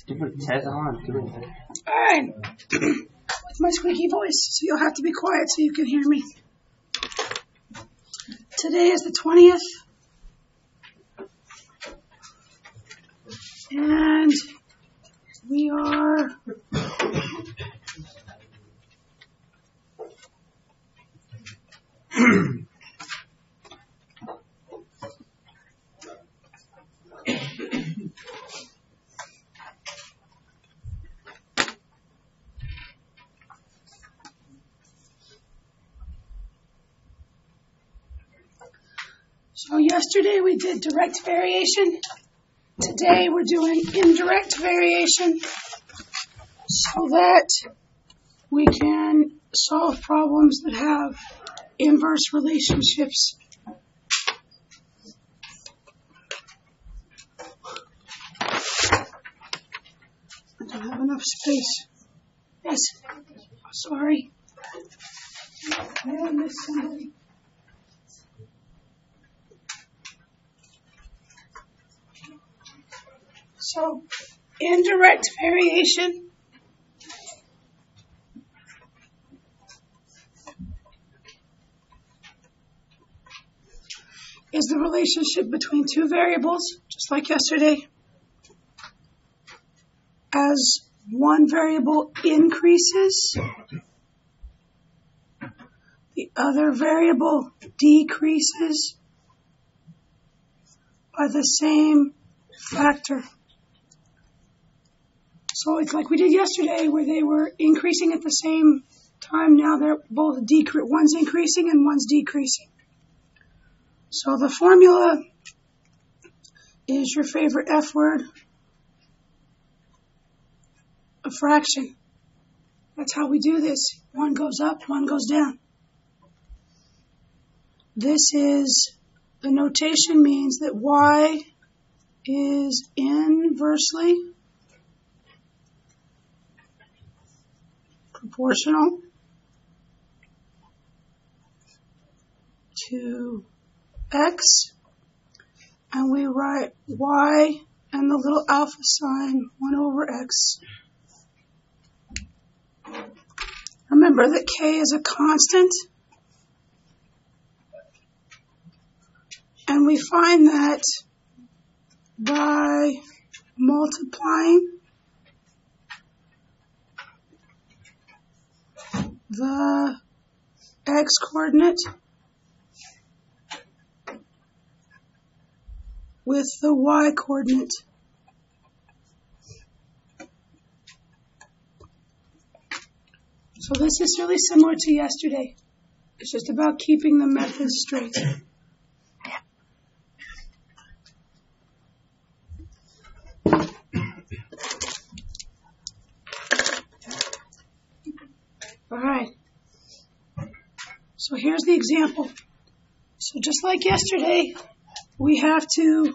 Give it 10 on. Give it 10. Alright. With my squeaky voice, so you'll have to be quiet so you can hear me. Today is the 20th. And we are so yesterday we did direct variation. Today we're doing indirect variation so that we can solve problems that have inverse relationships. I don't have enough space. Yes. Sorry. I missed somebody. So, indirect variation is the relationship between two variables, just like yesterday. As one variable increases, the other variable decreases by the same factor. So it's like we did yesterday where they were increasing at the same time. Now they're both one's increasing and one's decreasing. So the formula is your favorite F word, a fraction. That's how we do this. One goes up, one goes down. This is, the notation means that y is inversely proportional to x, and we write y and the little alpha sign 1 over x. Remember that k is a constant, and we find that by multiplying the x-coordinate with the y-coordinate. So this is really similar to yesterday. It's just about keeping the methods straight. Alright, so here's the example. So just like yesterday, we have to,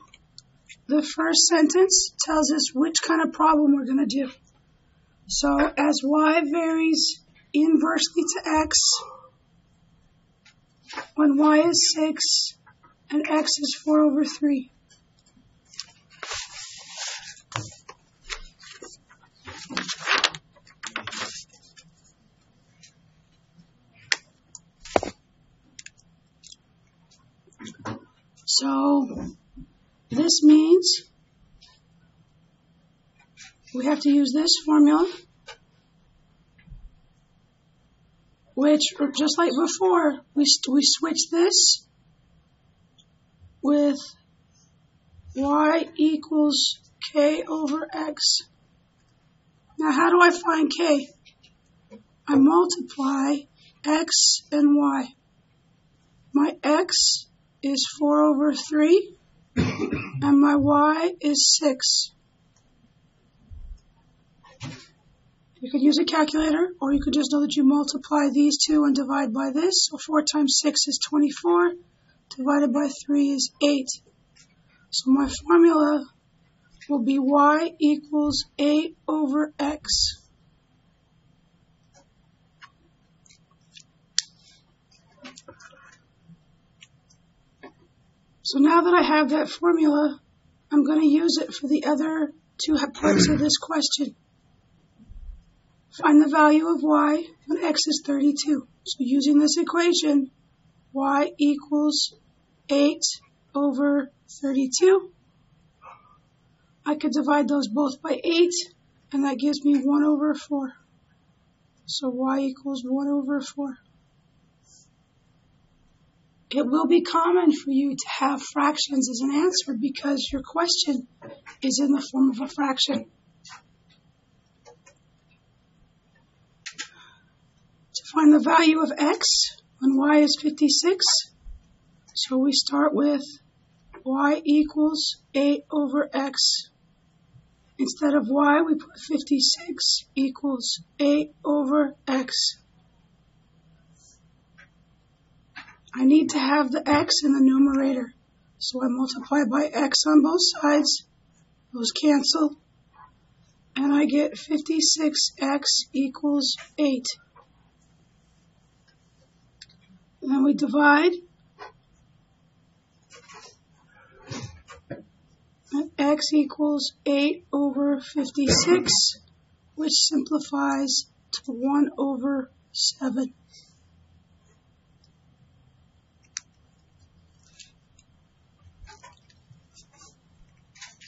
the first sentence tells us which kind of problem we're going to do. So as y varies inversely to x, when y is 6 and x is 4 over 3. So this means we have to use this formula, which, just like before, we switch this with y equals k over x. Now how do I find k? I multiply x and y. My x is 4 over 3, and my y is 6. You could use a calculator, or you could just know that you multiply these two and divide by this. So 4 times 6 is 24, divided by 3 is 8. So my formula will be y equals 8 over x. So now that I have that formula, I'm going to use it for the other two parts of this question. Find the value of y when x is 32. So using this equation, y equals 8 over 32. I could divide those both by 8, and that gives me 1 over 4. So y equals 1 over 4. It will be common for you to have fractions as an answer because your question is in the form of a fraction. To find the value of x when y is 56, so we start with y equals 8 over x. Instead of y, we put 56 equals 8 over x. I need to have the x in the numerator, so I multiply by x on both sides. Those cancel, and I get 56x equals 8. And then we divide. And x equals 8 over 56, which simplifies to 1 over 7.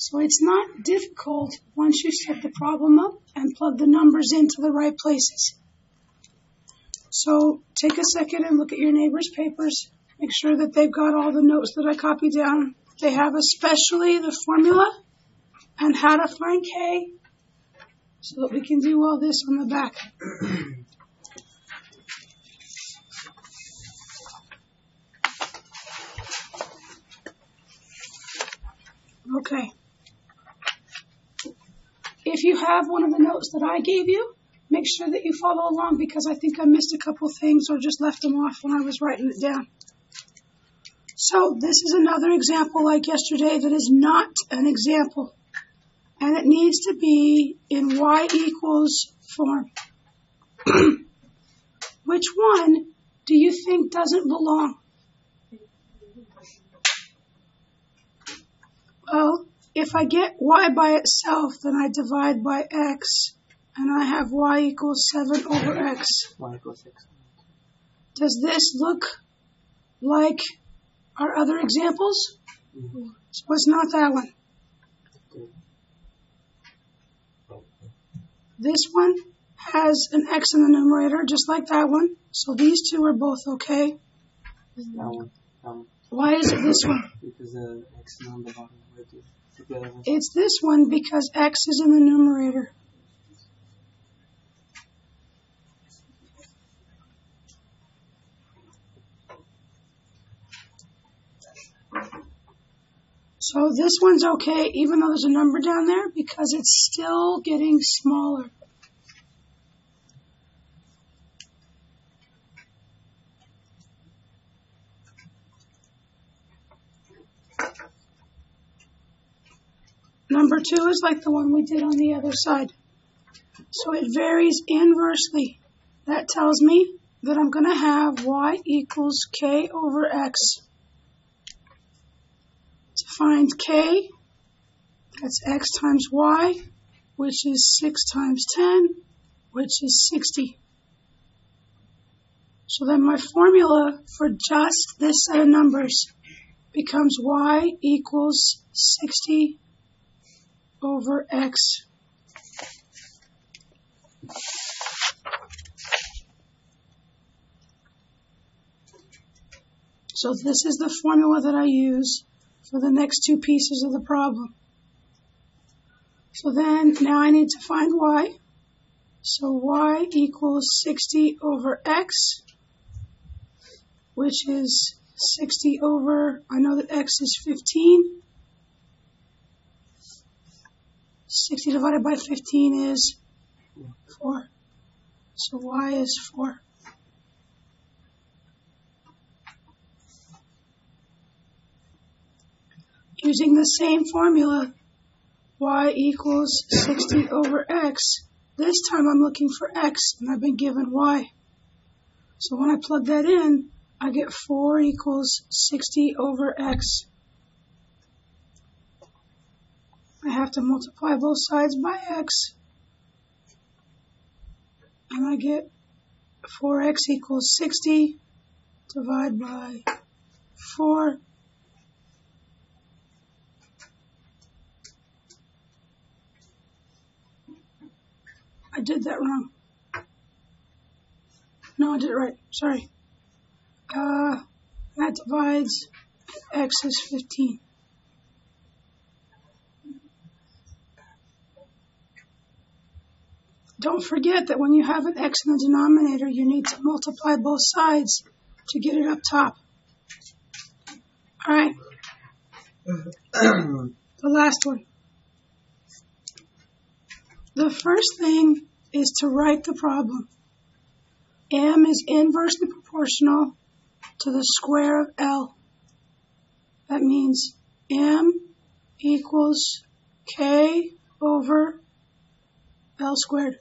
So it's not difficult once you set the problem up and plug the numbers into the right places. So take a second and look at your neighbor's papers. Make sure that they've got all the notes that I copied down. They have especially the formula and how to find K so that we can do all this on the back. Okay. If you have one of the notes that I gave you, make sure that you follow along because I think I missed a couple things or just left them off when I was writing it down. So this is another example like yesterday that is not an example. And it needs to be in y equals form. Which one do you think doesn't belong? Well, if I get y by itself, then I divide by x, and I have y equals 7 over x. Y equals 6. Does this look like our other examples? Mm-hmm. So it's not that one. This one has an x in the numerator, just like that one. So these two are both okay. That one. Why is it this one? Because the x is on the bottom. It's this one because x is in the numerator. So this one's okay, even though there's a number down there, because it's still getting smaller. Number 2 is like the one we did on the other side. So it varies inversely. That tells me that I'm going to have y equals k over x. To find k, that's x times y, which is 6 times 10, which is 60. So then my formula for just this set of numbers becomes y equals 60 over x. So this is the formula that I use for the next two pieces of the problem. So then now I need to find y. So y equals 60 over x, which is 60 over, I know that x is 15. 60 divided by 15 is 4. So y is 4. Using the same formula, y equals 60 over x. This time I'm looking for x, and I've been given y. So when I plug that in, I get 4 equals 60 over x. I have to multiply both sides by x, and I get 4x equals 60, divide by 4. I did that wrong. No, I did it right. Sorry. That divides, x is 15. Don't forget that when you have an x in the denominator, you need to multiply both sides to get it up top. All right. The last one. The first thing is to write the problem. M is inversely proportional to the square of L. That means M equals K over L squared.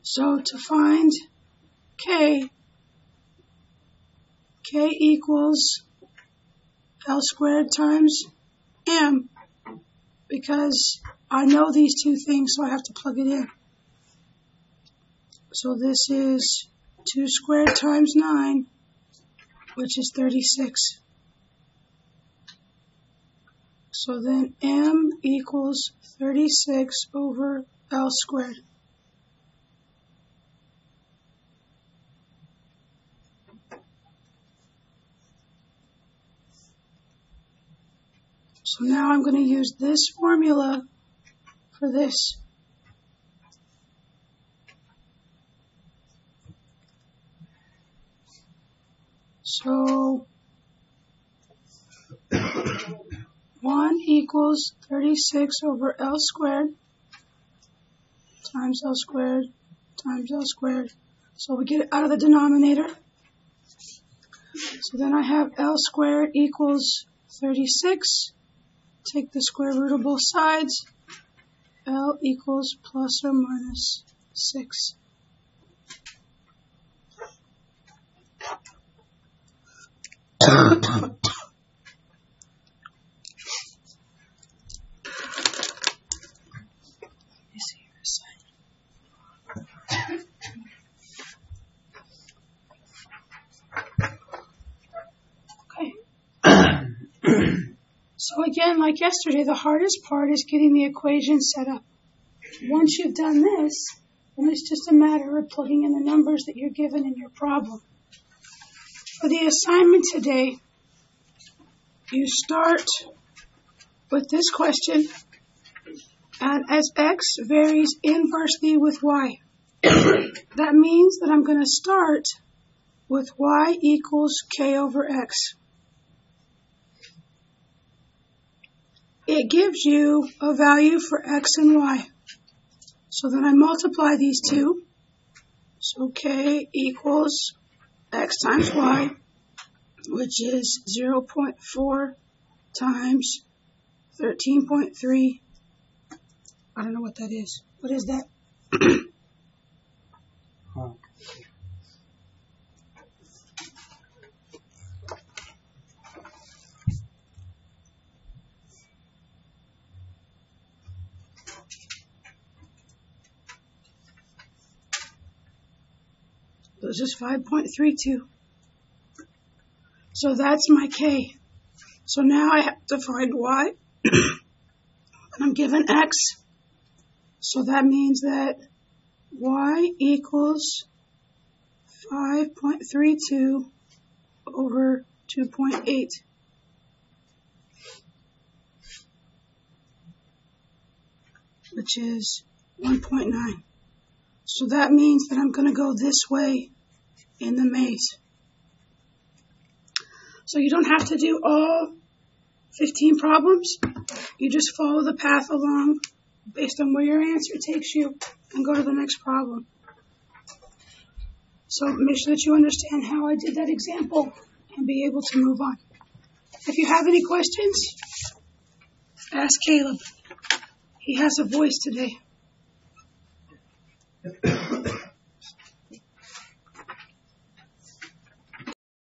So to find K equals L squared times M, because I know these two things, so I have to plug it in. So this is 2 squared times 9, which is 36. So then M equals 36 over L squared. So now I'm going to use this formula for this. So 1 equals 36 over L squared times L squared times L squared. So we get it out of the denominator. So then I have L squared equals 36. Take the square root of both sides. L equals plus or minus 6. So again, like yesterday, the hardest part is getting the equation set up. Once you've done this, then it's just a matter of plugging in the numbers that you're given in your problem. For the assignment today, you start with this question, and as x varies inversely with y. That means that I'm going to start with y equals k over x. It gives you a value for x and y. So then I multiply these two. So k equals x times y, which is 0.4 times 13.3. I don't know what that is. What is that? This is 5.32. So that's my k. So now I have to find y. And I'm given x. So that means that y equals 5.32 over 2.8. Which is 1.9. So that means that I'm going to go this way in the maze. So you don't have to do all 15 problems. You just follow the path along based on where your answer takes you and go to the next problem. So make sure that you understand how I did that example and be able to move on. If you have any questions, ask Caleb. He has a voice today.